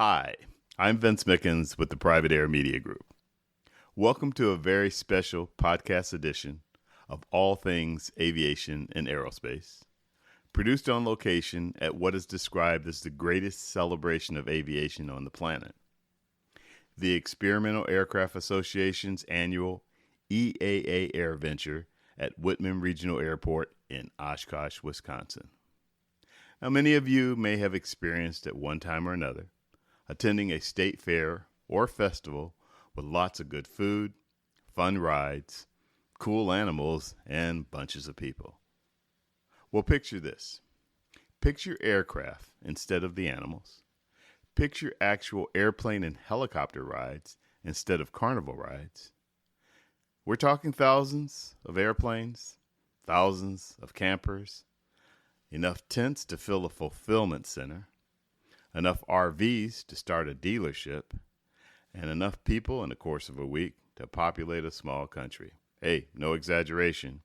Hi, I'm Vince Mickens with the Private Air Media Group. Welcome to a very special podcast edition of All Things Aviation and Aerospace, produced on location at what is described as the greatest celebration of aviation on the planet, the Experimental Aircraft Association's annual EAA AirVenture at Whitman Regional Airport in Oshkosh, Wisconsin. Now, many of you may have experienced at one time or another attending a state fair or festival with lots of good food, fun rides, cool animals, and bunches of people. Well, picture this. Picture aircraft instead of the animals. Picture actual airplane and helicopter rides instead of carnival rides. We're talking thousands of airplanes, thousands of campers, enough tents to fill a fulfillment center, enough RVs to start a dealership, and enough people in the course of a week to populate a small country. Hey, no exaggeration.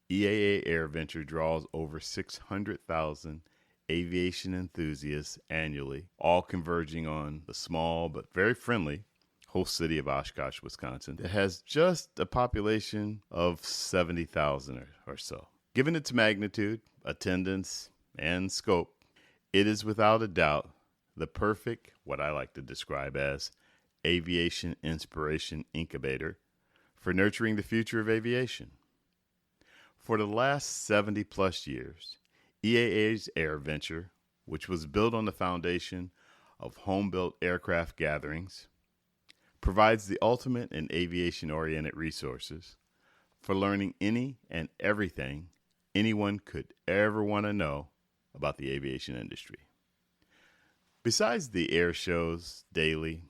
EAA AirVenture draws over 600,000 aviation enthusiasts annually, all converging on the small but very friendly host city of Oshkosh, Wisconsin, that has just a population of 70,000 or so. Given its magnitude, attendance, and scope, it is without a doubt the perfect, what I like to describe as, aviation inspiration incubator for nurturing the future of aviation. For the last 70 plus years, EAA's AirVenture, which was built on the foundation of homebuilt aircraft gatherings, provides the ultimate in aviation-oriented resources for learning any and everything anyone could ever want to know about the aviation industry. Besides the air shows daily,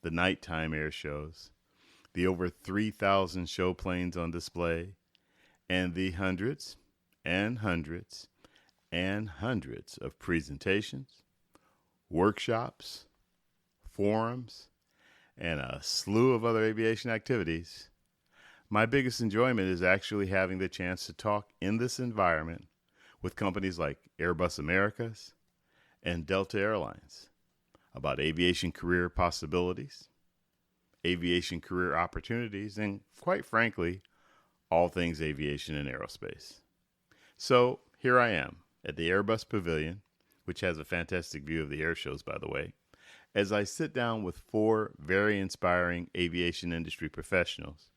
the nighttime air shows, the over 3,000 show planes on display, and the hundreds and hundreds and hundreds of presentations, workshops, forums, and a slew of other aviation activities, my biggest enjoyment is actually having the chance to talk in this environment with companies like Airbus Americas and Delta Airlines about aviation career possibilities, aviation career opportunities, and quite frankly, all things aviation and aerospace. So here I am at the Airbus Pavilion, which has a fantastic view of the air shows, by the way, as I sit down with four very inspiring aviation industry professionals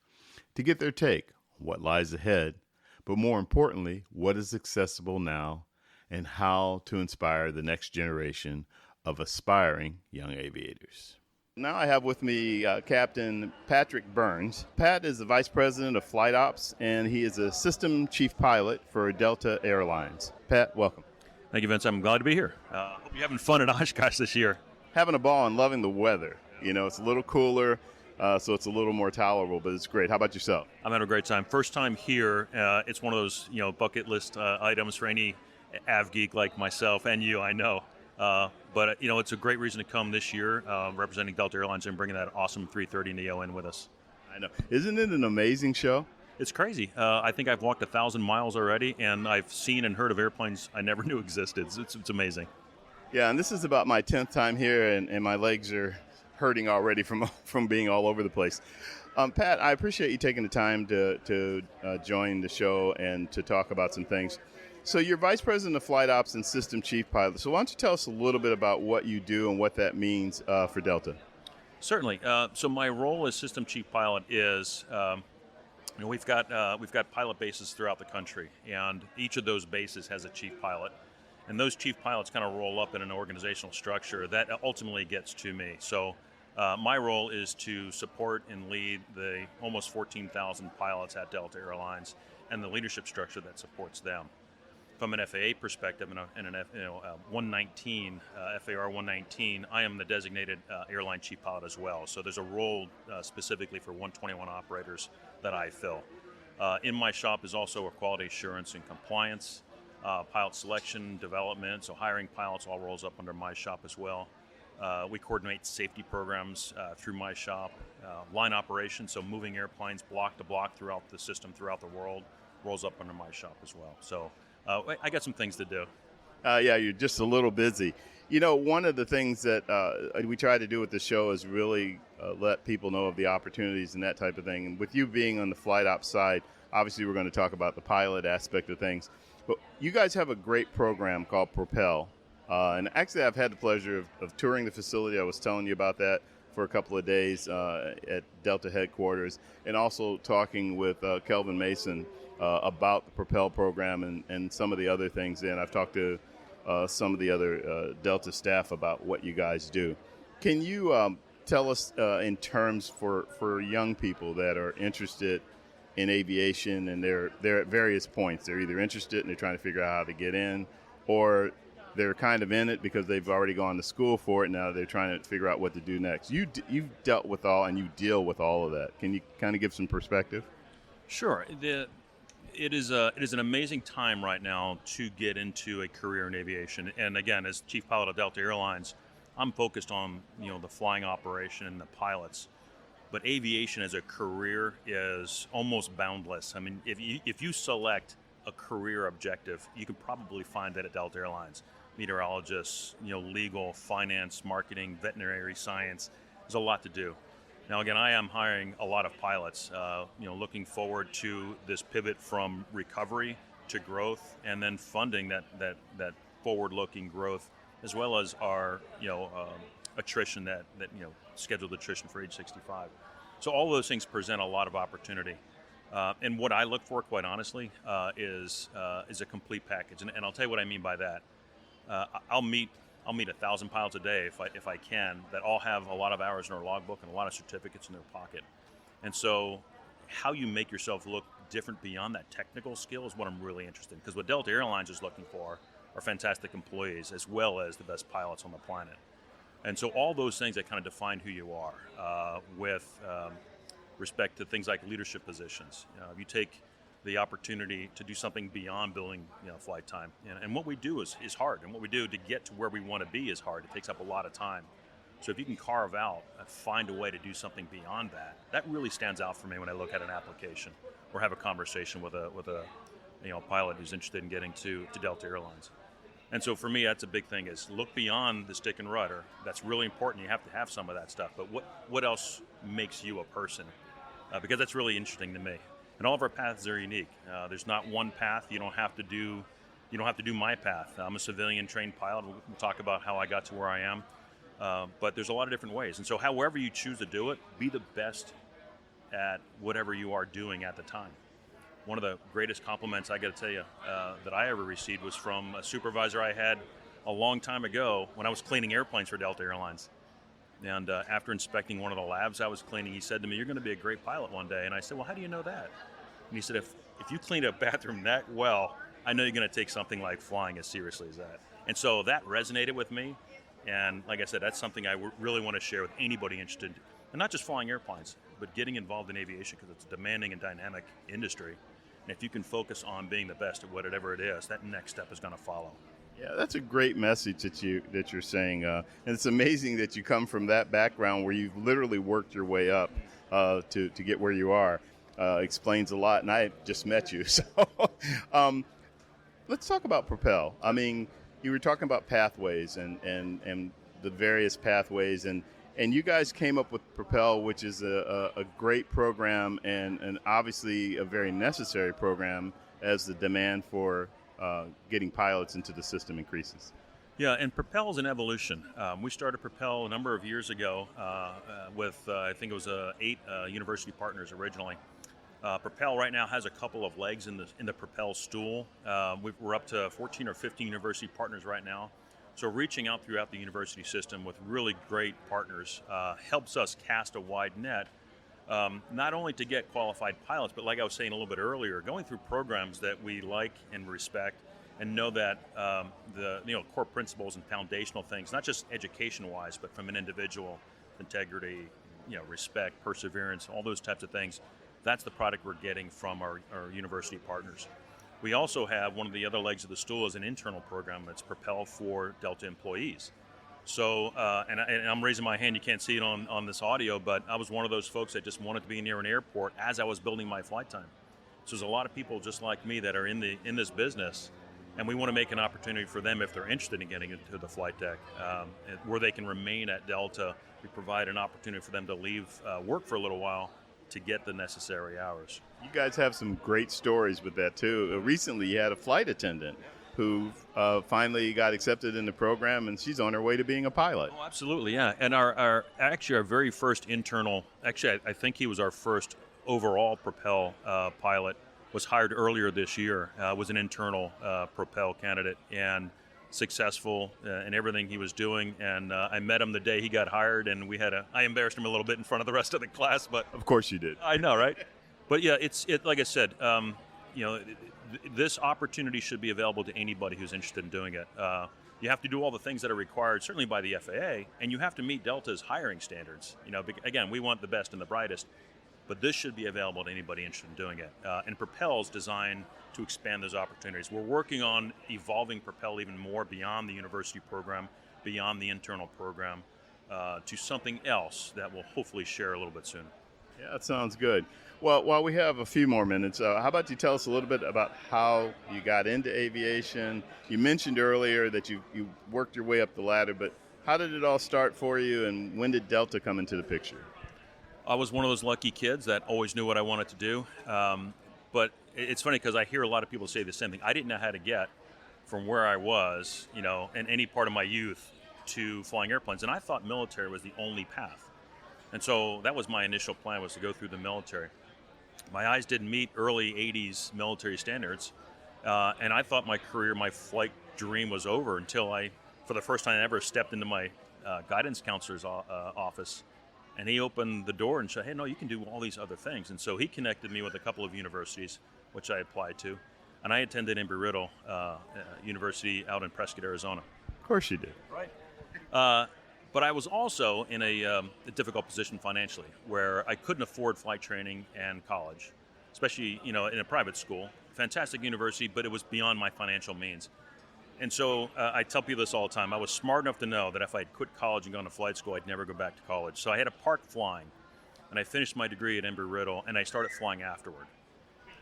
to get their take on what lies ahead, but more importantly, what is accessible now and how to inspire the next generation of aspiring young aviators. Now I have with me Captain Patrick Burns. Pat is the Vice President of Flight Ops, and he is a System Chief Pilot for Delta Airlines. Pat, welcome. Thank you, Vince. I'm glad to be here. Hope you're having fun at Oshkosh this year. Having a ball and loving the weather. You know, it's a little cooler, so it's a little more tolerable, but it's great. How about yourself? I'm having a great time. First time here. It's one of those, bucket list items for any av geek like myself and you, I know. But it's a great reason to come this year, representing Delta Airlines and bringing that awesome 330 Neo in with us. I know. Isn't it an amazing show? It's crazy. I think I've walked 1,000 miles already, and I've seen and heard of airplanes I never knew existed. It's amazing. Yeah, and this is about my 10th time here, and my legs are hurting already from being all over the place. Pat, I appreciate you taking the time to join the show and to talk about some things. So you're Vice President of Flight Ops and System Chief Pilot. So why don't you tell us a little bit about what you do and what that means for Delta? Certainly. So my role as System Chief Pilot is, we've got pilot bases throughout the country, and each of those bases has a chief pilot. And those chief pilots kind of roll up in an organizational structure that ultimately gets to me. So my role is to support and lead the almost 14,000 pilots at Delta Airlines and the leadership structure that supports them. From an FAA perspective and an 119, FAR 119, I am the designated airline chief pilot as well. So there's a role specifically for 121 operators that I fill. In my shop is also a quality assurance and compliance, pilot selection, development, so hiring pilots all rolls up under my shop as well. We coordinate safety programs through my shop. Line operations, so moving airplanes block to block throughout the system, throughout the world, rolls up under my shop as well. So I got some things to do. Yeah, you're just a little busy. One of the things that we try to do with the show is really let people know of the opportunities and that type of thing. And with you being on the flight ops side, obviously we're going to talk about the pilot aspect of things. But you guys have a great program called Propel. And actually, I've had the pleasure of touring the facility. I was telling you about that for a couple of days at Delta headquarters, and also talking with Kelvin Mason about the Propel program and some of the other things. And I've talked to some of the other Delta staff about what you guys do. Can you tell us in terms for young people that are interested in aviation and they're at various points. They're either interested and they're trying to figure out how to get in, or they're kind of in it because they've already gone to school for it. Now they're trying to figure out what to do next. You've dealt with all, and you deal with all of that. Can you kind of give some perspective? Sure. It is an amazing time right now to get into a career in aviation. And again, as chief pilot of Delta Airlines, I'm focused on the flying operation and the pilots. But aviation as a career is almost boundless. I mean, if you select a career objective, you can probably find that at Delta Airlines. Meteorologists, legal, finance, marketing, veterinary science. There's a lot to do. Now, again, I am hiring a lot of pilots, looking forward to this pivot from recovery to growth, and then funding that forward-looking growth, as well as our, attrition that scheduled attrition for age 65. So all those things present a lot of opportunity. And what I look for, quite honestly, is a complete package. And I'll tell you what I mean by that. I'll meet 1,000 pilots a day if I can, that all have a lot of hours in their logbook and a lot of certificates in their pocket. And so how you make yourself look different beyond that technical skill is what I'm really interested in. Because what Delta Airlines is looking for are fantastic employees as well as the best pilots on the planet. And so all those things that kind of define who you are with respect to things like leadership positions. If you take the opportunity to do something beyond building flight time. And what we do is hard. And what we do to get to where we want to be is hard. It takes up a lot of time. So if you can carve out and find a way to do something beyond that really stands out for me when I look at an application or have a conversation with a pilot who's interested in getting to Delta Airlines. And so for me, that's a big thing, is look beyond the stick and rudder. That's really important. You have to have some of that stuff. But what else makes you a person? Because that's really interesting to me. And all of our paths are unique. There's not one path. You don't have to do my path. I'm a civilian trained pilot. We'll talk about how I got to where I am. But there's a lot of different ways. And so however you choose to do it, be the best at whatever you are doing at the time. One of the greatest compliments I got to tell you that I ever received was from a supervisor I had a long time ago when I was cleaning airplanes for Delta Airlines. And after inspecting one of the labs I was cleaning, he said to me, "You're going to be a great pilot one day." And I said, "Well, how do you know that?" And he said, if you clean a bathroom that well, I know you're going to take something like flying as seriously as that. And so that resonated with me. And like I said, that's something I really want to share with anybody interested, and not just flying airplanes, but getting involved in aviation, because it's a demanding and dynamic industry. And if you can focus on being the best at whatever it is, that next step is going to follow. Yeah, that's a great message that you're saying, and it's amazing that you come from that background where you've literally worked your way up to get where you are. Explains a lot, and I just met you. So let's talk about Propel. I mean, you were talking about pathways and the various pathways, and you guys came up with Propel, which is a great program and obviously a very necessary program as the demand for getting pilots into the system increases. Yeah, and Propel is an evolution. We started Propel a number of years ago with, I think it was 8 university partners originally. Propel right now has a couple of legs in the Propel stool. We're up to 14 or 15 university partners right now. So reaching out throughout the university system with really great partners helps us cast a wide net, not only to get qualified pilots, but like I was saying a little bit earlier, going through programs that we like and respect, and know that the core principles and foundational things, not just education-wise, but from an individual, integrity, respect, perseverance, all those types of things. That's the product we're getting from our university partners. We also have one of the other legs of the stool is an internal program that's Propel for Delta employees. So, and I'm raising my hand, you can't see it on this audio, but I was one of those folks that just wanted to be near an airport as I was building my flight time. So there's a lot of people just like me that are in this business, And we want to make an opportunity for them, if they're interested in getting into the flight deck, where they can remain at Delta. We provide an opportunity for them to leave work for a little while to get the necessary hours. You guys have some great stories with that, too. Recently, you had a flight attendant who finally got accepted in the program, and she's on her way to being a pilot. Oh, absolutely, yeah. And our very first internal, I think he was our first overall Propel pilot, was hired earlier this year, was an internal Propel candidate, and successful in everything he was doing. And I met him the day he got hired, and I embarrassed him a little bit in front of the rest of the class, but Of course you did. I know, right? But yeah, it's like I said, this opportunity should be available to anybody who's interested in doing it. You have to do all the things that are required, certainly by the FAA, and you have to meet Delta's hiring standards. Again, we want the best and the brightest, but this should be available to anybody interested in doing it. And Propel's designed to expand those opportunities. We're working on evolving Propel even more beyond the university program, beyond the internal program, to something else that we'll hopefully share a little bit soon. Yeah, that sounds good. Well, while we have a few more minutes, how about you tell us a little bit about how you got into aviation? You mentioned earlier that you worked your way up the ladder, but how did it all start for you, and when did Delta come into the picture? I was one of those lucky kids that always knew what I wanted to do. But it's funny because I hear a lot of people say the same thing. I didn't know how to get from where I was, in any part of my youth to flying airplanes. And I thought military was the only path. And so that was my initial plan, was to go through the military. My eyes didn't meet early 80s military standards. And I thought my career, my flight dream was over until I, for the first time ever, stepped into my guidance counselor's office. And he opened the door and said, hey, no, you can do all these other things. And so he connected me with a couple of universities, which I applied to. And I attended Embry-Riddle University out in Prescott, Arizona. Of course you did. Right. But I was also in a difficult position financially, where I couldn't afford flight training and college, especially, in a private school. Fantastic university, but it was beyond my financial means. And so I tell people this all the time. I was smart enough to know that if I'd quit college and gone to flight school, I'd never go back to college. So I had to park flying, and I finished my degree at Embry-Riddle, and I started flying afterward.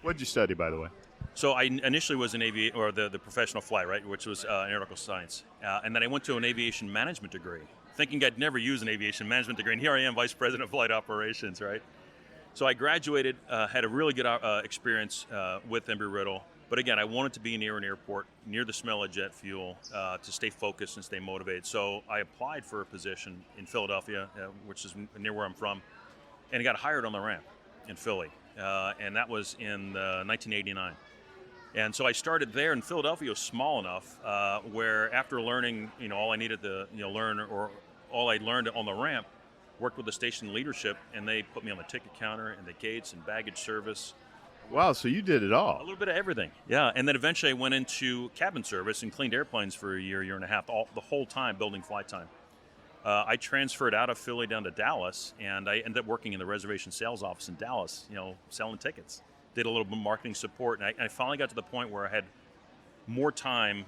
What did you study, by the way? So I initially was an the professional flight, right, which was aeronautical science. And then I went to an aviation management degree, thinking I'd never use an aviation management degree. And here I am, vice president of flight operations, right? So I graduated, had a really good experience with Embry-Riddle. But again, I wanted to be near an airport, near the smell of jet fuel, to stay focused and stay motivated. So I applied for a position in Philadelphia, which is near where I'm from, and I got hired on the ramp in Philly. And that was in 1989. And so I started there, and Philadelphia was small enough where after learning, all I needed to learn, or all I learned on the ramp, worked with the station leadership, and they put me on the ticket counter and the gates and baggage service. Wow, so you did it all. A little bit of everything, yeah. And then eventually I went into cabin service and cleaned airplanes for a year and a half, the whole time building flight time. I transferred out of Philly down to Dallas, and I ended up working in the reservation sales office in Dallas, selling tickets. Did a little bit of marketing support, and I finally got to the point where I had more time.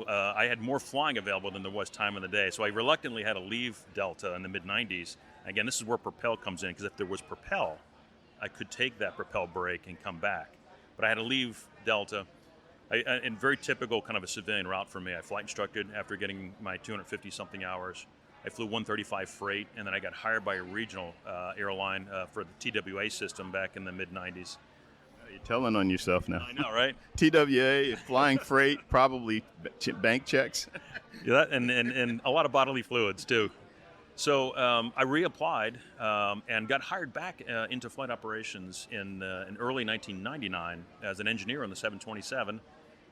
I had more flying available than there was time in the day, so I reluctantly had to leave Delta in the mid-90s. Again, this is where Propel comes in, because if there was Propel, I could take that Propel break and come back. But I had to leave Delta. In very typical kind of a civilian route for me. I flight instructed after getting my 250-something hours. I flew 135 freight, and then I got hired by a regional airline for the TWA system back in the mid-90s. You're telling on yourself now. I know, right? TWA, flying freight, probably bank checks. Yeah, and a lot of bodily fluids, too. So I reapplied and got hired back into flight operations in early 1999 as an engineer on the 727,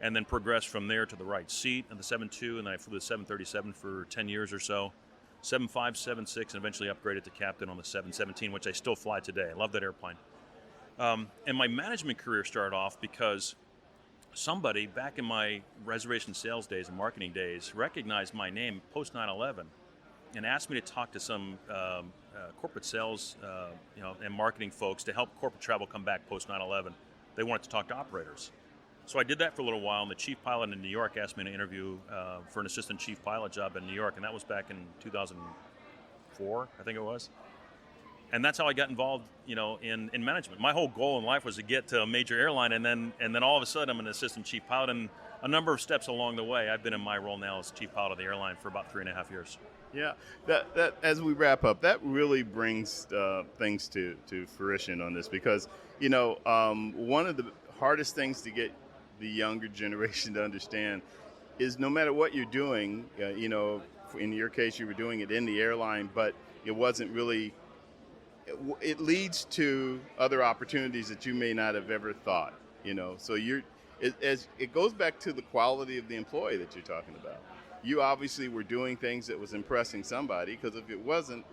and then progressed from there to the right seat on the 72, and then I flew the 737 for 10 years or so, 75, 76, and eventually upgraded to captain on the 717, which I still fly today. I love that airplane. And my management career started off because somebody back in my reservation sales days and marketing days recognized my name post 9/11 and asked me to talk to some corporate sales and marketing folks to help corporate travel come back post 9/11. They wanted to talk to operators. So I did that for a little while, and the chief pilot in New York asked me to interview for an assistant chief pilot job in New York, and that was back in 2004, I think it was. And that's how I got involved, in management. My whole goal in life was to get to a major airline, and then all of a sudden I'm an assistant chief pilot, and a number of steps along the way. I've been in my role now as chief pilot of the airline for about 3.5 years. Yeah, that as we wrap up, that really brings things to fruition on this because, one of the hardest things to get the younger generation to understand is no matter what you're doing, in your case, you were doing it in the airline, but it wasn't really, it leads to other opportunities that you may not have ever thought, so it goes back to the quality of the employee that you're talking about. You obviously were doing things that was impressing somebody, because if it wasn't,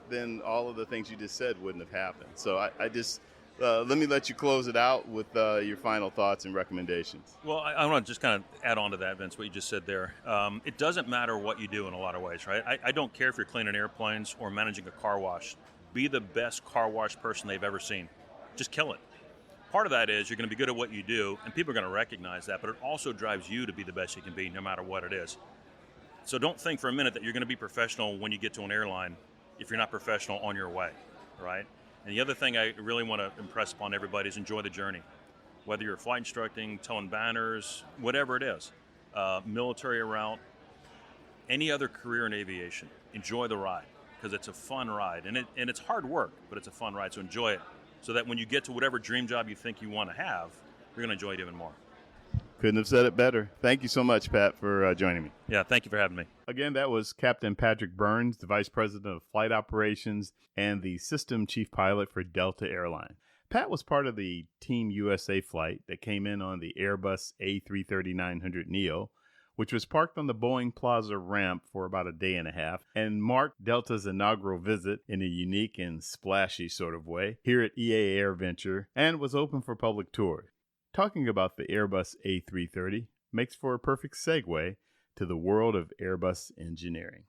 then all of the things you just said wouldn't have happened. So I just, let me let you close it out with your final thoughts and recommendations. Well, I want to just kind of add on to that, Vince, what you just said there. It doesn't matter what you do in a lot of ways, right? I don't care if you're cleaning airplanes or managing a car wash. Be the best car wash person they've ever seen. Just kill it. Part of that is you're going to be good at what you do, and people are going to recognize that, but it also drives you to be the best you can be no matter what it is. So don't think for a minute that you're going to be professional when you get to an airline if you're not professional on your way, right? And the other thing I really want to impress upon everybody is enjoy the journey. Whether you're flight instructing, towing banners, whatever it is, military route, any other career in aviation, enjoy the ride because it's a fun ride. And it's hard work, but it's a fun ride, so enjoy it so that when you get to whatever dream job you think you want to have, you're going to enjoy it even more. Couldn't have said it better. Thank you so much, Pat, for joining me. Yeah, thank you for having me. Again, that was Captain Patrick Burns, the Vice President of Flight Operations and the System Chief Pilot for Delta Airlines. Pat was part of the Team USA flight that came in on the Airbus A330-900neo, which was parked on the Boeing Plaza ramp for about a day and a half and marked Delta's inaugural visit in a unique and splashy sort of way here at EAA AirVenture and was open for public tours. Talking about the Airbus A330 makes for a perfect segue to the world of Airbus engineering.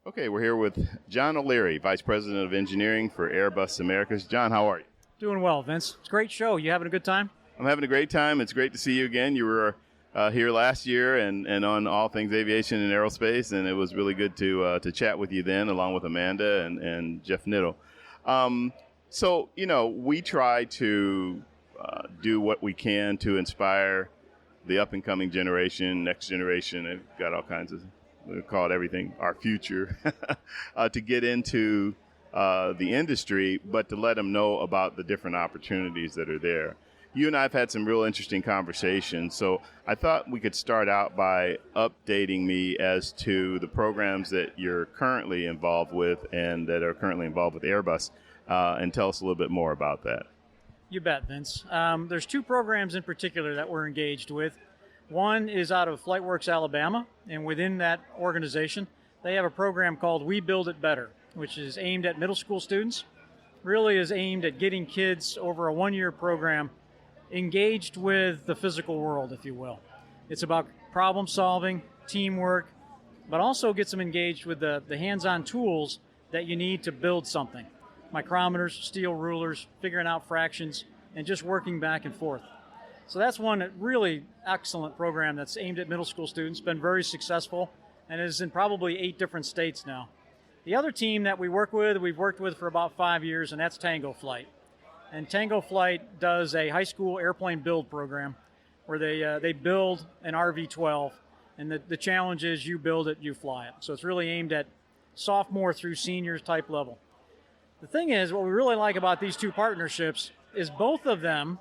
Okay, we're here with John O'Leary, Vice President of Engineering for Airbus Americas. John, how are you? Doing well, Vince. It's a great show. You having a good time? I'm having a great time. It's great to see you again. You were here last year and on all things aviation and aerospace, and it was really good to chat with you then, along with Amanda and Jeff Niddle. So, we try to do what we can to inspire the up-and-coming generation, next generation. They've got all kinds of, we call it everything, our future, to get into the industry, but to let them know about the different opportunities that are there. You and I have had some real interesting conversations, so I thought we could start out by updating me as to the programs that you're currently involved with and that are currently involved with Airbus, and tell us a little bit more about that. You bet, Vince. There's two programs in particular that we're engaged with. One is out of FlightWorks, Alabama, and within that organization, they have a program called We Build It Better, which is aimed at middle school students, really is aimed at getting kids over a one-year program engaged with the physical world, if you will. It's about problem solving, teamwork, but also gets them engaged with the hands-on tools that you need to build something. Micrometers, steel rulers, figuring out fractions, and just working back and forth. So that's one really excellent program that's aimed at middle school students, been very successful, and is in probably 8 different states now. The other team that we've worked with for about 5 years, and that's Tango Flight. And Tango Flight does a high school airplane build program where they build an RV-12, and the challenge is you build it, you fly it. So it's really aimed at sophomore through seniors type level. The thing is, what we really like about these two partnerships is both of them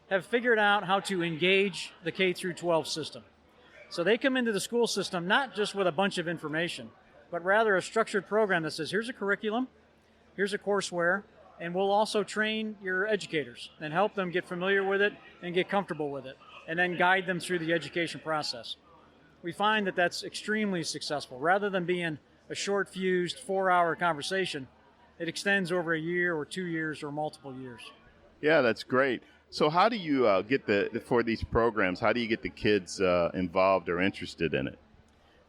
have figured out how to engage the K through 12 system. So they come into the school system not just with a bunch of information, but rather a structured program that says, here's a curriculum, here's a courseware, and we'll also train your educators and help them get familiar with it and get comfortable with it, and then guide them through the education process. We find that that's extremely successful. Rather than being a short-fused 4-hour conversation, it extends over a year or 2 years or multiple years. Yeah, that's great. So how do you for these programs, how do you get the kids involved or interested in it?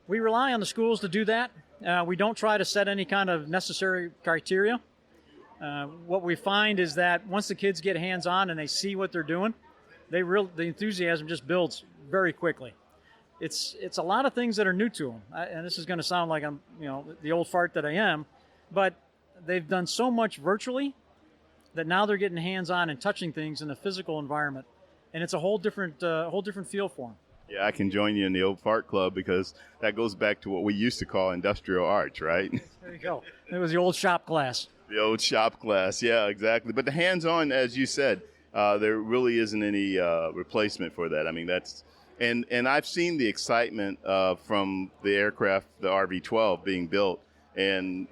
We rely on the schools to do that. We don't try to set any kind of necessary criteria. What we find is that once the kids get hands-on and they see what they're doing, the enthusiasm just builds very quickly. It's a lot of things that are new to them, and this is going to sound like I'm the old fart that I am, but they've done so much virtually that now they're getting hands-on and touching things in a physical environment, and it's a whole different feel for them. Yeah, I can join you in the old fart club because that goes back to what we used to call industrial arts, right? There you go. It was the old shop class. The old shop class, yeah, exactly. But the hands-on, as you said, there really isn't any replacement for that. I mean, and I've seen the excitement from the aircraft, the RV-12 being built, and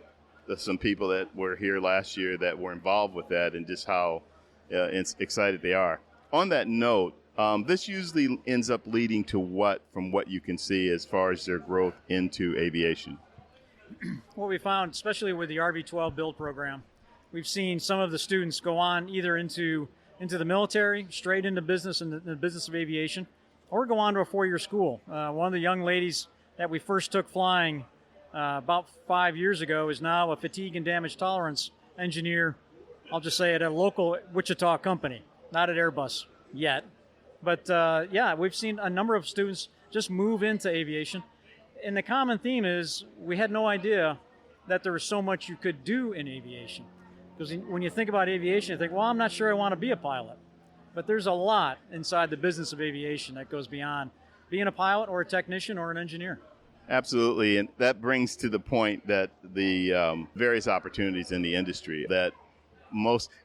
some people that were here last year that were involved with that, and just how excited they are. On that note, this usually ends up leading to what, from what you can see, as far as their growth into aviation? What we found, especially with the RV-12 build program, we've seen some of the students go on either into the military, straight into business in the business of aviation, or go on to a 4-year school. One of the young ladies that we first took flying about 5 years ago is now a fatigue and damage tolerance engineer, I'll just say at a local Wichita company, not at Airbus yet. But yeah, we've seen a number of students just move into aviation. And the common theme is we had no idea that there was so much you could do in aviation. Because when you think about aviation, you think, well, I'm not sure I want to be a pilot. But there's a lot inside the business of aviation that goes beyond being a pilot or a technician or an engineer. Absolutely, and that brings to the point that the various opportunities in the industry that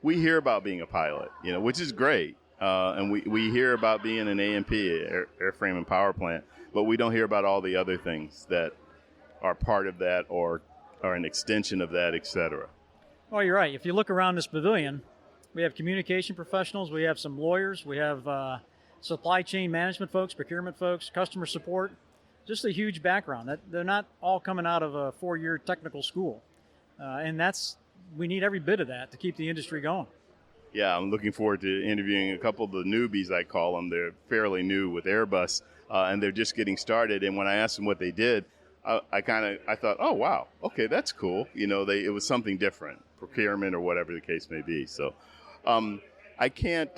we hear about being a pilot, which is great, and we hear about being an AMP, airframe and power plant, but we don't hear about all the other things that are part of that or are an extension of that, etc. Oh, you're right. If you look around this pavilion, we have communication professionals, we have some lawyers, we have supply chain management folks, procurement folks, customer support. Just a huge background. They're not all coming out of a 4-year technical school. And we need every bit of that to keep the industry going. Yeah, I'm looking forward to interviewing a couple of the newbies, I call them. They're fairly new with Airbus, and they're just getting started. And when I asked them what they did, I thought, oh, wow, okay, that's cool. It was something different, procurement or whatever the case may be. So I can't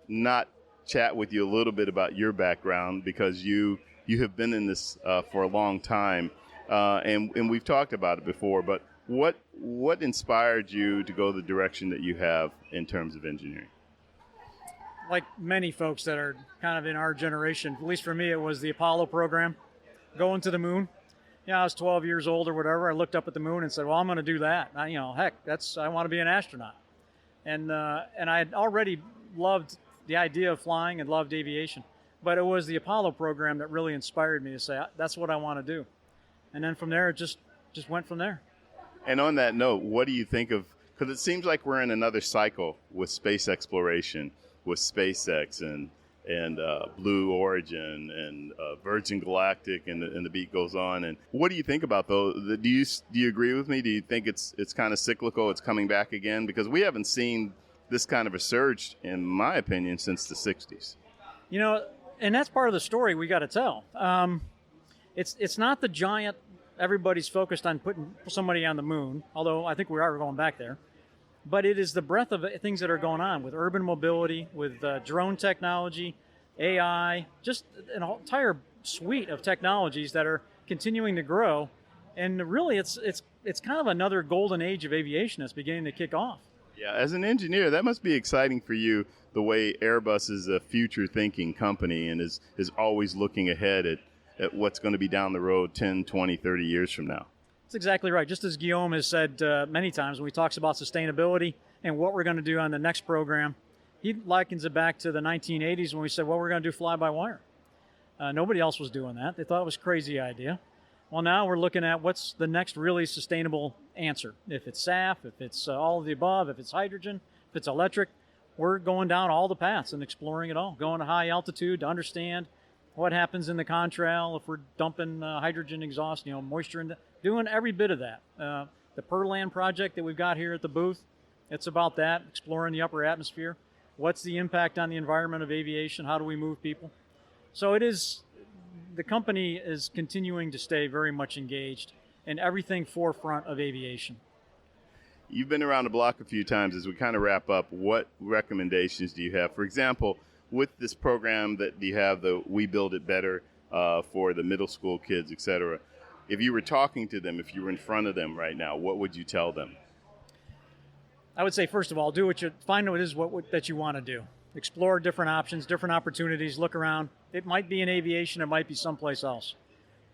not chat with you a little bit about your background because you have been in this for a long time, and we've talked about it before, but what inspired you to go the direction that you have in terms of engineering? Like many folks that are kind of in our generation, at least for me, it was the Apollo program, going to the moon. I was 12 years old or whatever. I looked up at the moon and said, well, I'm going to do that. I want to be an astronaut. And I had already loved the idea of flying and loved aviation. But it was the Apollo program that really inspired me to say, that's what I want to do. And then from there, it just went from there. And on that note, what do you think of, because it seems like we're in another cycle with space exploration, with SpaceX and Blue Origin and Virgin Galactic, and the beat goes on. And what do you think about those? Do you agree with me? Do you think it's kind of cyclical, it's coming back again? Because we haven't seen this kind of a surge, in my opinion, since the 60s. And that's part of the story we got to tell. It's not the giant, everybody's focused on putting somebody on the moon, although I think we are going back there. But it is the breadth of things that are going on with urban mobility, with drone technology, AI, just an entire suite of technologies that are continuing to grow. And really, it's kind of another golden age of aviation that's beginning to kick off. Yeah, as an engineer, that must be exciting for you, the way Airbus is a future-thinking company and is always looking ahead at what's going to be down the road 10, 20, 30 years from now. That's exactly right. Just as Guillaume has said many times when he talks about sustainability and what we're going to do on the next program, he likens it back to the 1980s when we said, well, we're going to do fly-by-wire. Nobody else was doing that. They thought it was a crazy idea. Well, now we're looking at what's the next really sustainable answer. If it's SAF, if it's all of the above, if it's hydrogen, if it's electric, we're going down all the paths and exploring it all, going to high altitude to understand what happens in the contrail if we're dumping hydrogen exhaust, moisture, doing every bit of that. The Perland project that we've got here at the booth, it's about that, exploring the upper atmosphere. What's the impact on the environment of aviation? How do we move people? So the company is continuing to stay very much engaged in everything forefront of aviation. You've been around the block a few times. As we kind of wrap up, what recommendations do you have? For example, with this program that you have, the We Build It Better for the middle school kids, et cetera, if you were talking to them, if you were in front of them right now, what would you tell them? I would say, first of all, find what it is that you want to do. explore different options, different opportunities, look around. It might be in aviation, it might be someplace else.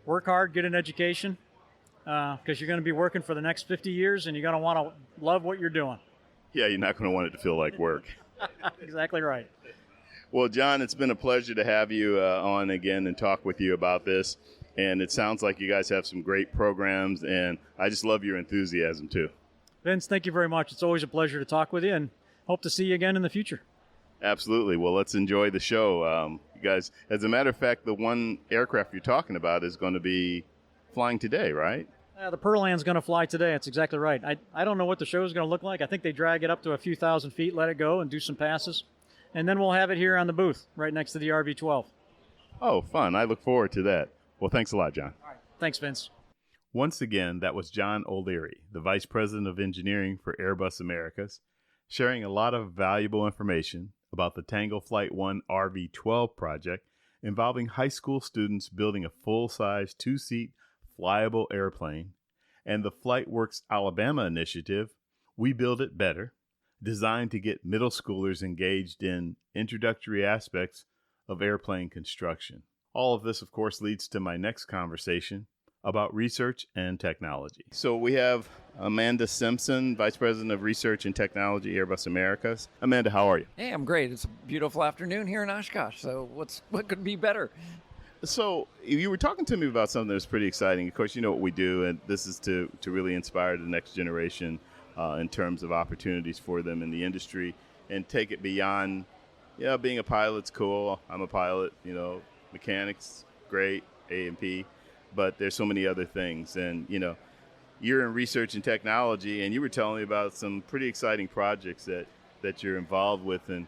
Work hard, get an education, because you're going to be working for the next 50 years and you're going to want to love what you're doing. Yeah, you're not going to want it to feel like work. Exactly right. Well, John, it's been a pleasure to have you on again and talk with you about this. And it sounds like you guys have some great programs, and I just love your enthusiasm, too. Vince, thank you very much. It's always a pleasure to talk with you, and hope to see you again in the future. Absolutely. Well, let's enjoy the show. You guys, as a matter of fact, the one aircraft you're talking about is going to be flying today, right? The Pearland's going to fly today. That's exactly right. I don't know what the show is going to look like. I think they drag it up to a few thousand feet, let it go, and do some passes. And then we'll have it here on the booth right next to the RV-12. Oh, fun. I look forward to that. Well, thanks a lot, John. All right. Thanks, Vince. Once again, that was John O'Leary, the Vice President of Engineering for Airbus Americas, sharing a lot of valuable information about the Tango Flight 1 RV-12 project involving high school students building a full-size two-seat flyable airplane, and the FlightWorks Alabama initiative, We Build It Better, designed to get middle schoolers engaged in introductory aspects of airplane construction. All of this, of course, leads to my next conversation about research and technology. So we have Amanda Simpson, Vice President of Research and Technology, Airbus Americas. Amanda, how are you? Hey, I'm great. It's a beautiful afternoon here in Oshkosh, so what could be better? So you were talking to me about something that was pretty exciting. Of course, you know what we do, and this is to really inspire the next generation in terms of opportunities for them in the industry and take it beyond, being a pilot's cool. I'm a pilot, mechanics, great, A&P, but there's so many other things. And, you're in research and technology, and you were telling me about some pretty exciting projects that you're involved with. And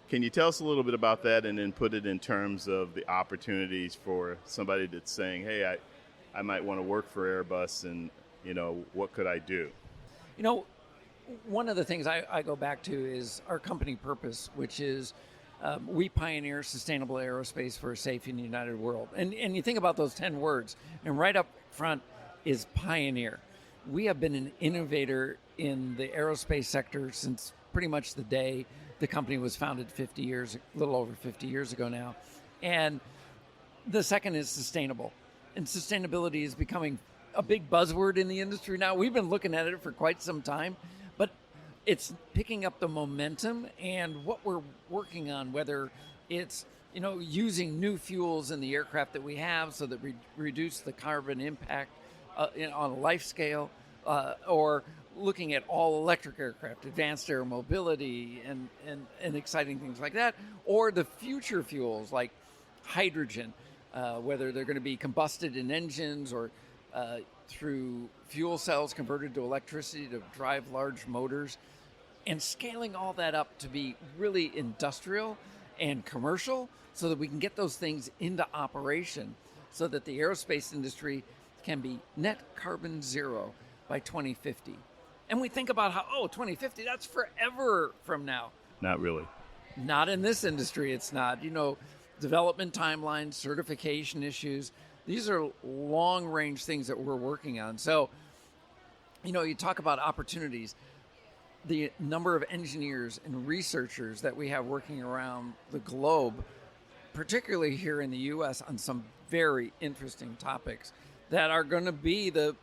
can you tell us a little bit about that and then put it in terms of the opportunities for somebody that's saying, hey, I might want to work for Airbus and, what could I do? One of the things I go back to is our company purpose, which is we pioneer sustainable aerospace for a safe and united world. And you think about those 10 words, and right up front is pioneer. We have been an innovator in the aerospace sector since pretty much the day the company was founded a little over 50 years ago now. And the second is sustainable. And sustainability is becoming a big buzzword in the industry now. We've been looking at it for quite some time, but it's picking up the momentum, and what we're working on, whether it's using new fuels in the aircraft that we have so that we reduce the carbon impact on a life scale, or looking at all electric aircraft, advanced air mobility, and exciting things like that, or the future fuels like hydrogen, whether they're going to be combusted in engines or through fuel cells converted to electricity to drive large motors, and scaling all that up to be really industrial and commercial so that we can get those things into operation so that the aerospace industry can be net carbon zero by 2050. And we think about how, 2050, that's forever from now. Not really. Not in this industry, it's not. Development timelines, certification issues, these are long-range things that we're working on. So, you talk about opportunities. The number of engineers and researchers that we have working around the globe, particularly here in the U.S., on some very interesting topics that are going to be the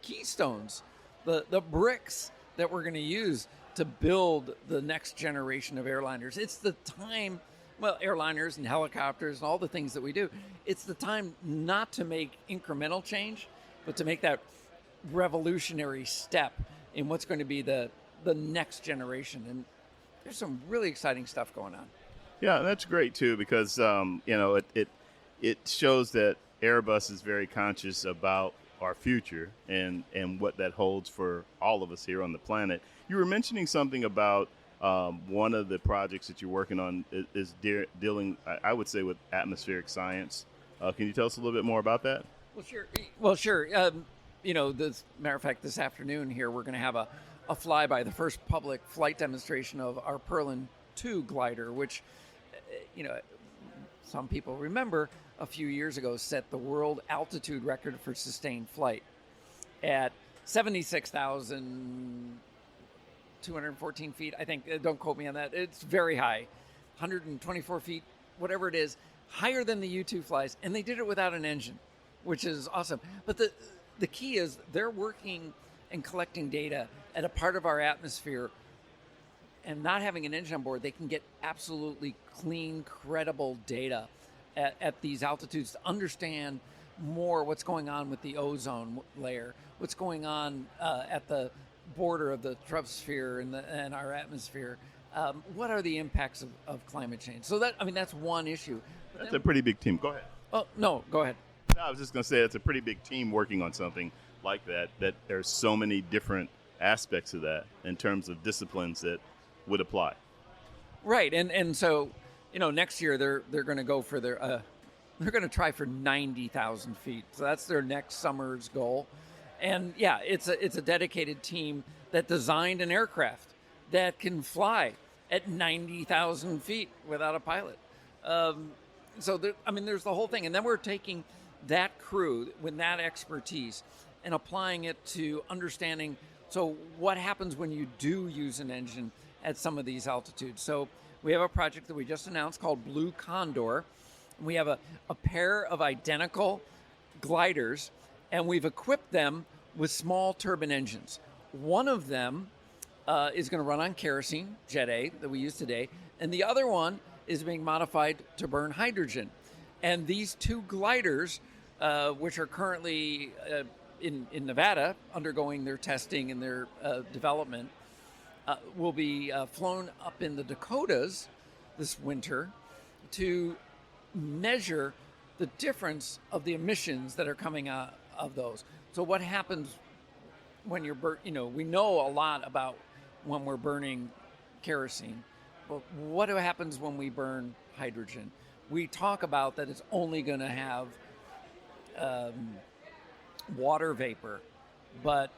keystones, the bricks that we're going to use to build the next generation of airliners. It's the time, airliners and helicopters and all the things that we do, it's the time not to make incremental change, but to make that revolutionary step in what's going to be the next generation. And there's some really exciting stuff going on. Yeah, that's great too, because it shows that Airbus is very conscious about our future and what that holds for all of us here on the planet. You were mentioning something about one of the projects that you're working on is dealing, I would say, with atmospheric science. Can you tell us a little bit more about that? Well, sure. This matter of fact, this afternoon here, we're going to have a flyby, the first public flight demonstration of our Perlin 2 glider, which, some people remember a few years ago set the world altitude record for sustained flight at 76,214 feet. I think, don't quote me on that. It's very high. 124 feet, whatever it is, higher than the U-2 flies, and they did it without an engine, which is awesome. But the key is they're working and collecting data at a part of our atmosphere, and not having an engine on board, they can get absolutely clean, credible data at these altitudes to understand more what's going on with the ozone layer, what's going on at the border of the troposphere and our atmosphere. What are the impacts of climate change? So that's one issue. That's a pretty big team. Go ahead. Oh, no, go ahead. No, I was just going to say it's a pretty big team working on something like that there's so many different aspects of that in terms of disciplines that would apply. Right, and so, next year they're going to go for they're going to try for 90,000 feet. So that's their next summer's goal. And yeah, it's a dedicated team that designed an aircraft that can fly at 90,000 feet without a pilot. So there's the whole thing. And then we're taking that crew with that expertise and applying it to understanding, so what happens when you do use an engine at some of these altitudes. So we have a project that we just announced called Blue Condor. We have a pair of identical gliders, and we've equipped them with small turbine engines. One of them is going to run on kerosene, Jet A, that we use today, and the other one is being modified to burn hydrogen. And these two gliders, which are currently in Nevada, undergoing their testing and their development, will be flown up in the Dakotas this winter to measure the difference of the emissions that are coming out of those. So what happens when you're we know a lot about when we're burning kerosene, but what happens when we burn hydrogen? We talk about that it's only going to have water vapor, but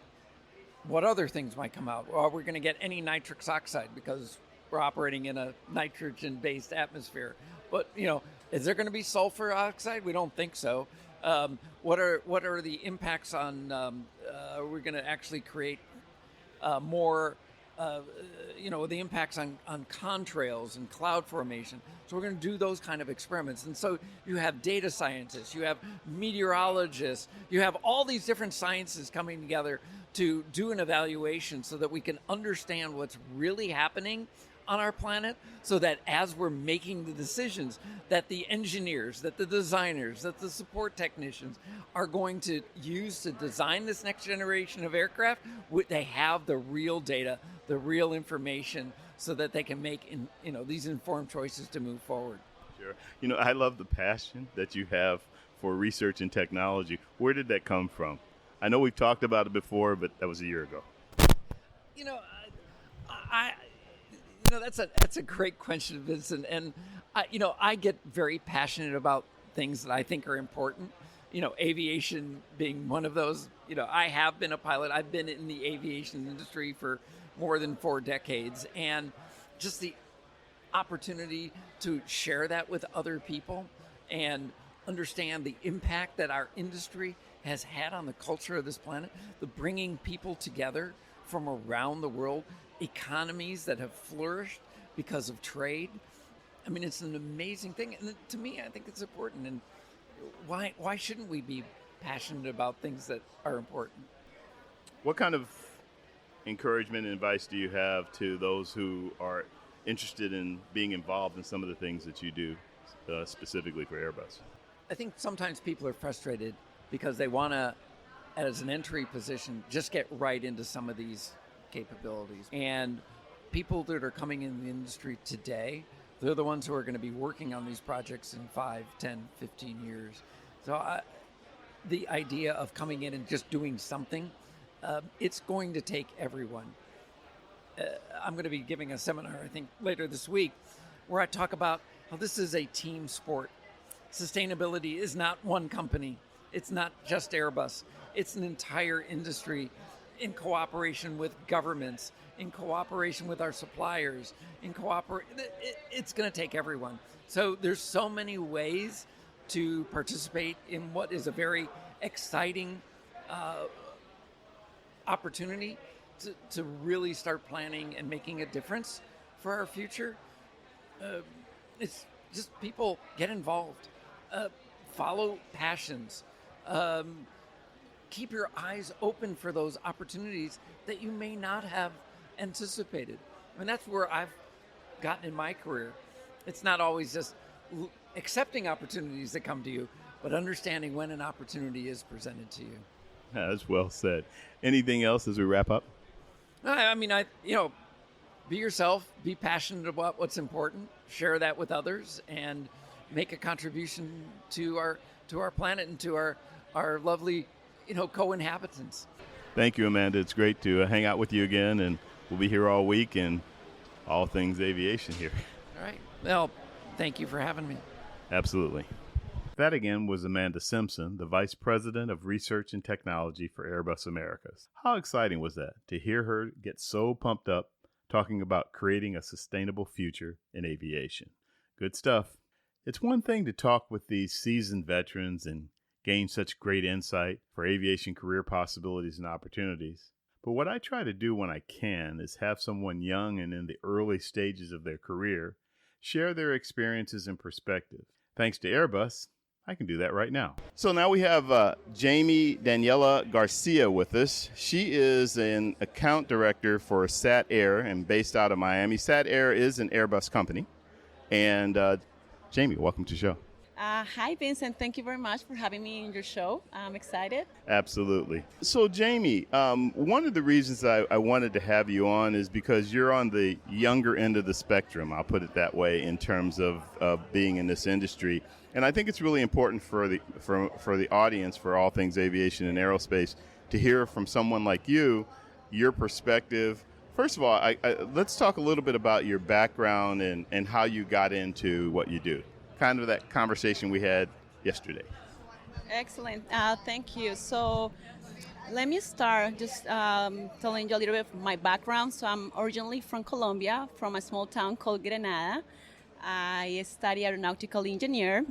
what other things might come out? Are we going to get any nitrous oxide because we're operating in a nitrogen-based atmosphere? But is there going to be sulfur oxide? We don't think so. What are the impacts on? Are we going to actually create more? The impacts on contrails and cloud formation. So we're going to do those kind of experiments. And so you have data scientists, you have meteorologists, you have all these different sciences coming together to do an evaluation so that we can understand what's really happening on our planet, so that as we're making the decisions, that the engineers, that the designers, that the support technicians are going to use to design this next generation of aircraft, they have the real data, the real information, so that they can make these informed choices to move forward. Sure. I love the passion that you have for research and technology. Where did that come from? I know we've talked about it before, but that was a year ago. That's a great question, Vincent. And I get very passionate about things that I think are important. Aviation being one of those. I have been a pilot. I've been in the aviation industry for more than 4 decades, and just the opportunity to share that with other people and understand the impact that our industry has had on the culture of this planet, the bringing people together from around the world, economies that have flourished because of trade. It's an amazing thing. And to me, I think it's important. And why shouldn't we be passionate about things that are important? What kind of encouragement and advice do you have to those who are interested in being involved in some of the things that you do, specifically for Airbus? I think sometimes people are frustrated because they want to, as an entry position, just get right into some of these capabilities. And people that are coming in the industry today, they're the ones who are going to be working on these projects in 5, 10, 15 years. So the idea of coming in and just doing something, it's going to take everyone. I'm going to be giving a seminar, I think, later this week, where I talk about how this is a team sport. Sustainability is not one company. It's not just Airbus. It's an entire industry in cooperation with governments, in cooperation with our suppliers, it's going to take everyone. So there's so many ways to participate in what is a very exciting opportunity to really start planning and making a difference for our future. It's just people get involved, follow passions, keep your eyes open for those opportunities that you may not have anticipated. I mean, that's where I've gotten in my career. It's not always just accepting opportunities that come to you, but understanding when an opportunity is presented to you. That's well said. Anything else as we wrap up? I mean, be yourself, be passionate about what's important, share that with others, and make a contribution to our planet and to our lovely, co-inhabitants. Thank you, Amanda. It's great to hang out with you again, and we'll be here all week and all things aviation here. All right. Well, thank you for having me. Absolutely. That again was Amanda Simpson, the Vice President of Research and Technology for Airbus Americas. How exciting was that to hear her get so pumped up talking about creating a sustainable future in aviation? Good stuff. It's one thing to talk with these seasoned veterans and gain such great insight for aviation career possibilities and opportunities. But what I try to do when I can is have someone young and in the early stages of their career share their experiences and perspectives. Thanks to Airbus, I can do that right now. So now we have Yeimy Daniela Garcia with us. She is an account director for Satair and based out of Miami. Satair is an Airbus company. And Yeimy, welcome to the show. Hi, Vincent. Thank you very much for having me in your show. I'm excited. Absolutely. So, Yeimy, one of the reasons I wanted to have you on is because you're on the younger end of the spectrum, I'll put it that way, in terms of being in this industry. And I think it's really important for the audience, for all things aviation and aerospace, to hear from someone like you, your perspective. First of all, let's talk a little bit about your background and how you got into what you do. Kind of that conversation we had yesterday. Excellent. Thank you. So let me start just telling you a little bit of my background. So I'm originally from Colombia, from a small town called Granada. I study aeronautical engineer.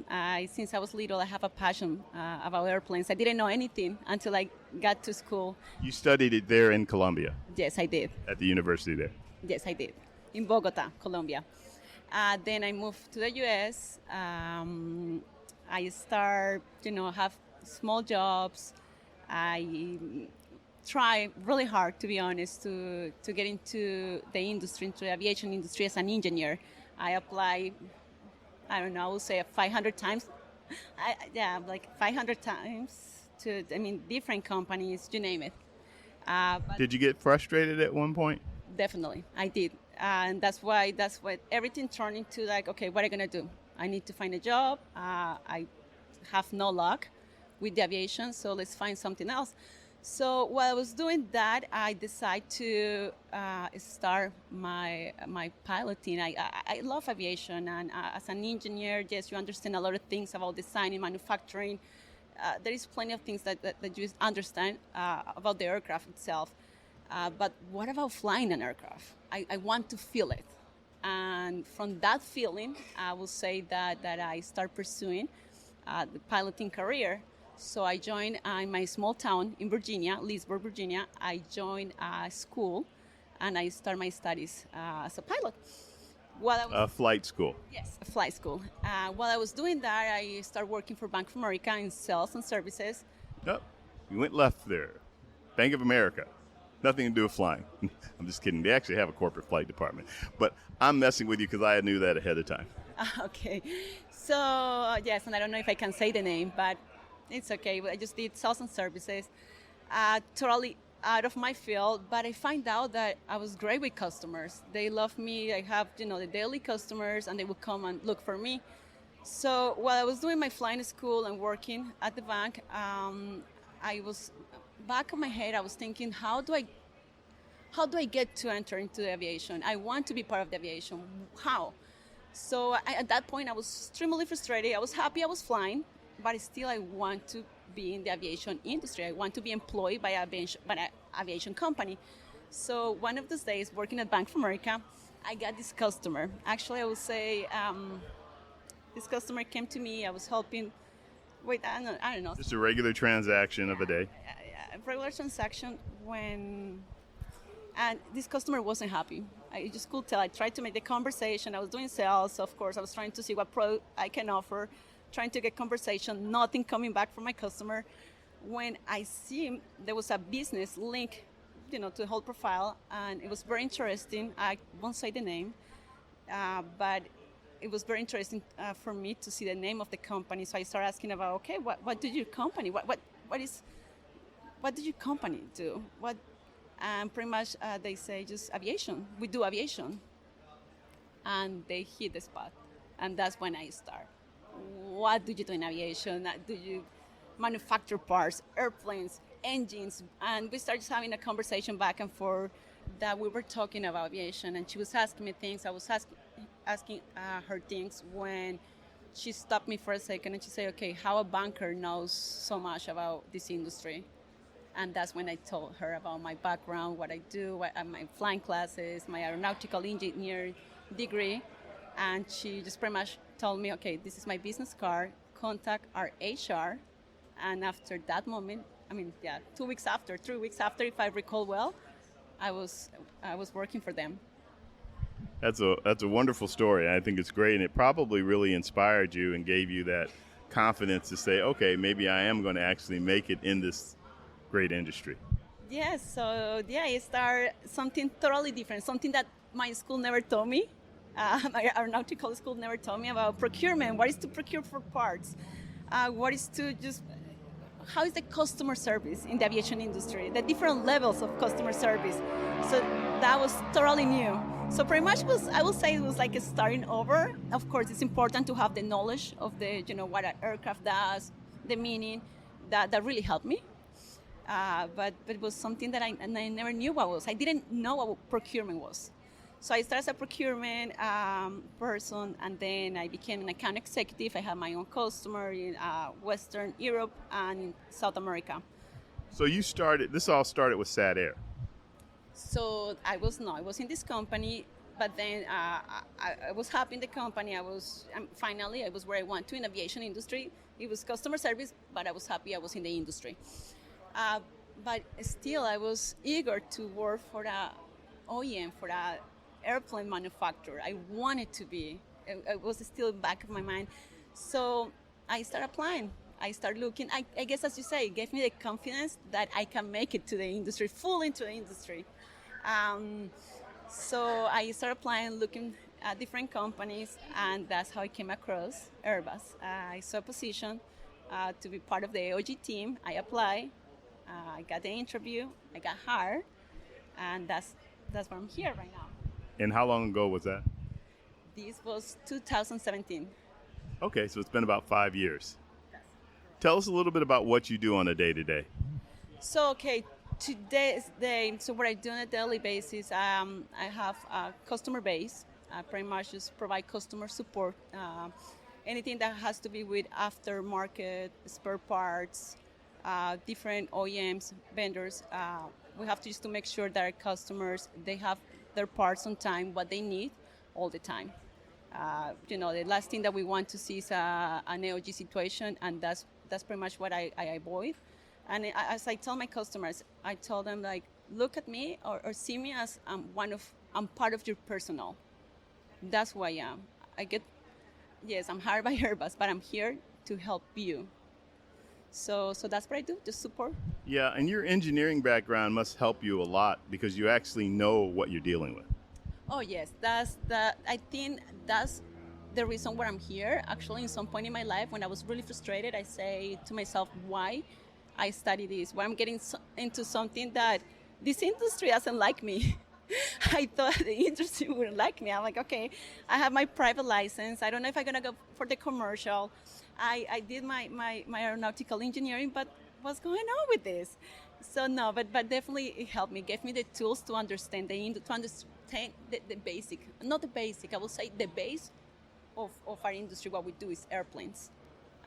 Since I was little, I have a passion about airplanes. I didn't know anything until I got to school. You studied it there in Colombia? Yes, I did. At the university there? Yes, I did. In Bogota, Colombia. Then I moved to the U.S. I start, have small jobs. I try really hard, to be honest, to get into the industry, into the aviation industry as an engineer. I apply, I would say 500 times. Like 500 times to, different companies, you name it. Did you get frustrated at one point? Definitely, I did. And that's what everything turned into, like, okay, what am I going to do? I need to find a job. I have no luck with the aviation, so let's find something else. So while I was doing that, I decided to start my piloting. I love aviation, and as an engineer, yes, you understand a lot of things about designing, manufacturing. There is plenty of things that you understand about the aircraft itself. But what about flying an aircraft? I want to feel it. And from that feeling, I will say that I start pursuing the piloting career. So I joined in my small town in Virginia, Leesburg, Virginia. I joined a school, and I start my studies as a pilot. A flight school. Yes, a flight school. While I was doing that, I started working for Bank of America in sales and services. Nope. You went left there. Bank of America. Nothing to do with flying. I'm just kidding. They actually have a corporate flight department. But I'm messing with you because I knew that ahead of time. Okay. So, yes, and I don't know if I can say the name, but it's okay. I just did sales and services. Totally out of my field, but I find out that I was great with customers. They love me. I have, the daily customers, and they would come and look for me. So while I was doing my flying school and working at the bank, I was back of my head, I was thinking, how do I get to enter into the aviation? I want to be part of the aviation. How? So at that point, I was extremely frustrated. I was happy I was flying, but still I want to be in the aviation industry. I want to be employed by an aviation company. So one of those days, working at Bank of America, I got this customer. Actually, I would say this customer came to me. I was helping. I don't know. Just a regular transaction of a day. Regular transaction and this customer wasn't happy. I just could tell. I tried to make the conversation. I was doing sales, of course. I was trying to see what product I can offer, trying to get conversation, nothing coming back from my customer. When I see there was a business link, to the whole profile, and it was very interesting. I won't say the name, but it was very interesting for me to see the name of the company. So I started asking about, okay, what do your company, what did your company do? And pretty much they say just aviation. We do aviation. And they hit the spot. And that's when I start. What do you do in aviation? Do you manufacture parts, airplanes, engines? And we started having a conversation back and forth that we were talking about aviation. And she was asking me things. I was asking her things when she stopped me for a second and she said, okay, how a banker knows so much about this industry? And that's when I told her about my background, what I do, my flying classes, my aeronautical engineering degree. And she just pretty much told me, okay, this is my business card, contact our HR. And after that moment, 3 weeks after, if I recall well, I was working for them. That's a wonderful story. I think it's great, and it probably really inspired you and gave you that confidence to say, okay, maybe I am going to actually make it in this great industry. Yes, so I started something totally different, something that my school never taught me. My aeronautical school never taught me about procurement. What is to procure for parts? What is to just, how is the customer service in the aviation industry? The different levels of customer service. So that was totally new. So pretty much I will say it was like a starting over. Of course, it's important to have the knowledge of the, what an aircraft does, the meaning, that really helped me. But it was something that I never knew what was. I didn't know what procurement was. So I started as a procurement person, and then I became an account executive. I had my own customer in Western Europe and in South America. So this all started with Satair. So I was in this company, but then I was happy in the company. Finally, I was where I want to in aviation industry. It was customer service, but I was happy I was in the industry. But still, I was eager to work for the OEM, for the airplane manufacturer. I wanted to be. It was still in the back of my mind. So I started applying. I started looking. I guess, as you say, it gave me the confidence that I can make it to the industry, full into the industry. So I started applying, looking at different companies, and that's how I came across Airbus. I saw a position to be part of the AOG team. I applied. I got the interview, I got hired, and that's where I'm here right now. And how long ago was that? This was 2017. Okay, so it's been about 5 years. Yes. Tell us a little bit about what you do on a day-to-day. So, today's day, so what I do on a daily basis, I have a customer base. I pretty much just provide customer support. Anything that has to be with aftermarket, spare parts, different OEMs, vendors. We have to just to make sure that our customers, they have their parts on time, what they need all the time. The last thing that we want to see is an AOG situation, and that's pretty much what I avoid. And as I tell my customers, I tell them, like, look at me or see me as I'm part of your personnel. That's who I am. I'm hired by Airbus, but I'm here to help you. So that's what I do, just support. Yeah, and your engineering background must help you a lot because you actually know what you're dealing with. Oh yes, I think that's the reason why I'm here. Actually, in some point in my life, when I was really frustrated, I say to myself, why I study this? Why I'm getting into something that this industry doesn't like me. I thought the industry wouldn't like me. I'm like, okay, I have my private license. I don't know if I'm gonna go for the commercial. I did my aeronautical engineering, but what's going on with this? So no, but definitely it helped me, gave me the tools to understand the basic, not the basic, I will say the base of our industry. What we do is airplanes.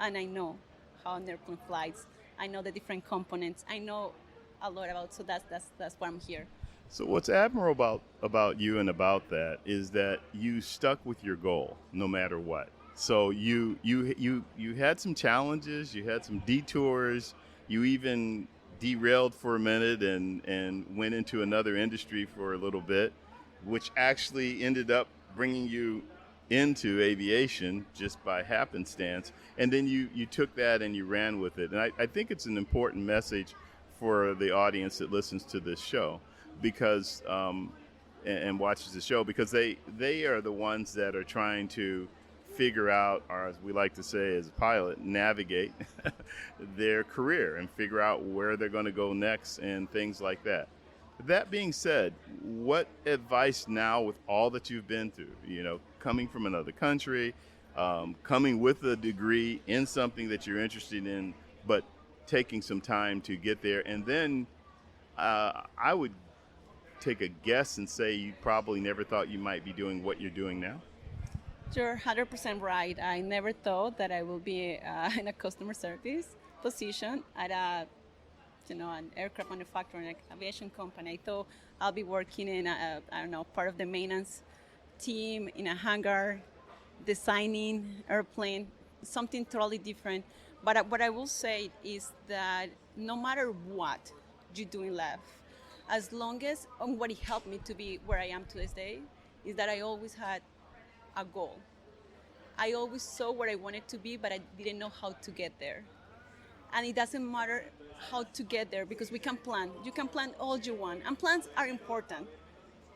And I know how an airplane flies. I know the different components. I know a lot about, so that's why I'm here. So what's admirable about you and about that is that you stuck with your goal no matter what. So you had some challenges, you had some detours, you even derailed for a minute and went into another industry for a little bit. which actually ended up bringing you into aviation just by happenstance. And then you took that and you ran with it. And I think it's an important message for the audience that listens to this show because and watches the show, because they are the ones that are trying to figure out, or as we like to say as a pilot, navigate their career and figure out where they're going to go next and things like that. That being said, what advice now with all that you've been through, coming from another country, coming with a degree in something that you're interested in, but taking some time to get there, and then I would take a guess and say you probably never thought you might be doing what you're doing now? You're 100% right. I never thought that I will be in a customer service position at an aircraft manufacturer, like aviation company. I thought I'll be working in part of the maintenance team in a hangar, designing airplane, something totally different. But what I will say is that no matter what you do in life, as long as, and what it helped me to be where I am to this day, is that I always had a goal. I always saw where I wanted to be, but I didn't know how to get there. And it doesn't matter how to get there, because we can plan. You can plan all you want, and plans are important,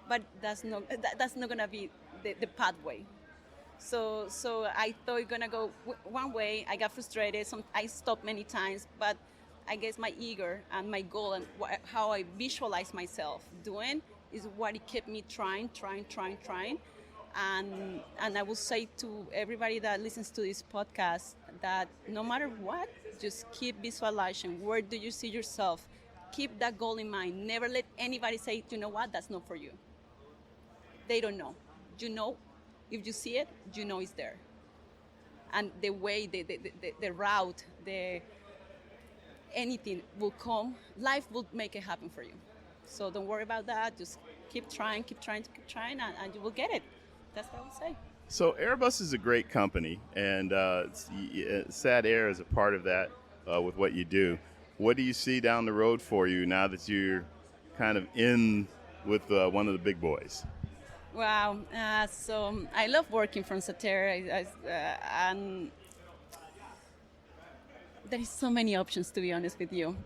but that's not gonna be the pathway. So I thought it gonna go one way. I got frustrated. I stopped many times, but I guess my ego and my goal and how I visualize myself doing is what it kept me trying. And I will say to everybody that listens to this podcast that no matter what, just keep visualizing. Where do you see yourself? Keep that goal in mind. Never let anybody say, you know what, that's not for you. They don't know. You know, if you see it, you know it's there. And the way, the route, anything will come. Life will make it happen for you. So don't worry about that. Just keep trying, and you will get it. That's what I would say. So Airbus is a great company, and Satair is a part of that with what you do. What do you see down the road for you now that you're kind of in with one of the big boys? Wow. So I love working from Satair, and there is so many options, to be honest with you.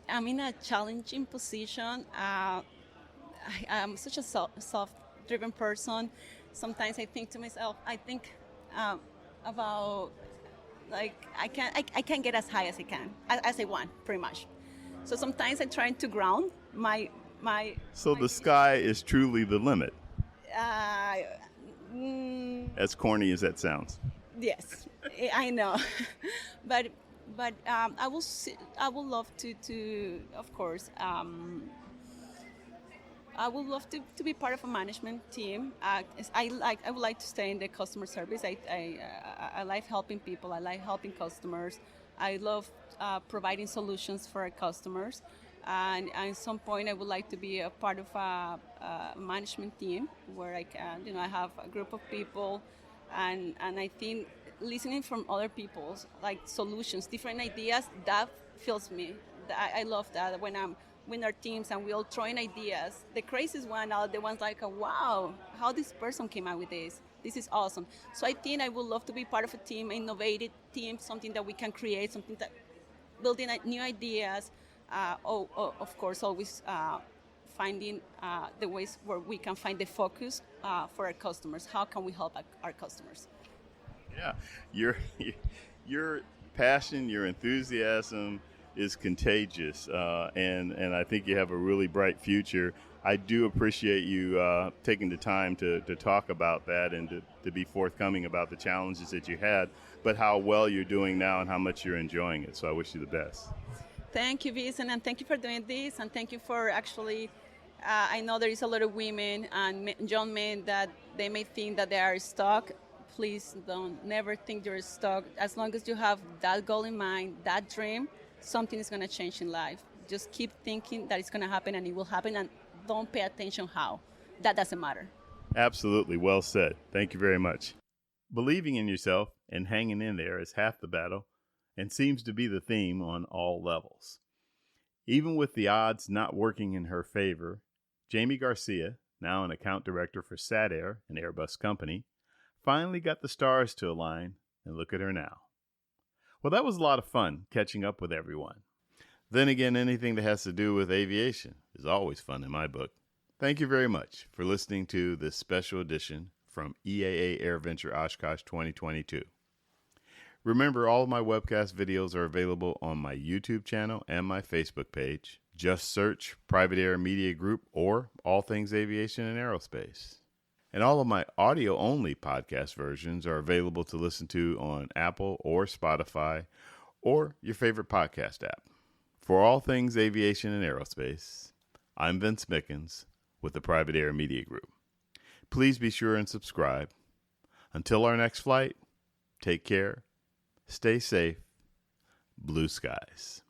I'm in a challenging position. I'm such a self-driven person. Sometimes I think to myself, about like I can't get as high as I can, as I want, pretty much. So sometimes I'm trying to ground my. So the sky is truly the limit. As corny as that sounds. Yes, I know, but I will love to of course. I would love to be part of a management team. I would like to stay in the customer service. I like helping people. I like helping customers. I love providing solutions for our customers. And at some point, I would like to be a part of a management team where I can, I have a group of people, and I think listening from other people's like solutions, different ideas, that fills me. I love that when our teams and we all throw in ideas. The craziest one are the ones like, wow, how this person came out with this. This is awesome. So I think I would love to be part of a team, an innovative team, something that we can create, something that building new ideas. Of course, always finding the ways where we can find the focus for our customers. How can we help our customers? Yeah, your passion, your enthusiasm is contagious, and I think you have a really bright future. I do appreciate you taking the time to talk about that and to be forthcoming about the challenges that you had, but how well you're doing now and how much you're enjoying it. So I wish you the best. Thank you, Vincent, and thank you for doing this, and thank you for actually, I know there is a lot of women and young men that they may think that they are stuck. Please never think you're stuck. As long as you have that goal in mind, that dream, something is going to change in life. Just keep thinking that it's going to happen, and it will happen, and don't pay attention how. That doesn't matter. Absolutely. Well said. Thank you very much. Believing in yourself and hanging in there is half the battle, and seems to be the theme on all levels. Even with the odds not working in her favor, Yeimy Garcia, now an account director for Satair, an Airbus company, finally got the stars to align, and look at her now. Well, that was a lot of fun catching up with everyone. Then again, anything that has to do with aviation is always fun in my book. Thank you very much for listening to this special edition from EAA AirVenture Oshkosh 2022. Remember, all of my webcast videos are available on my YouTube channel and my Facebook page. Just search Private Air Media Group or All Things Aviation and Aerospace. And all of my audio-only podcast versions are available to listen to on Apple or Spotify or your favorite podcast app. For All Things Aviation and Aerospace, I'm Vince Mickens with the Private Air Media Group. Please be sure and subscribe. Until our next flight, take care, stay safe, blue skies.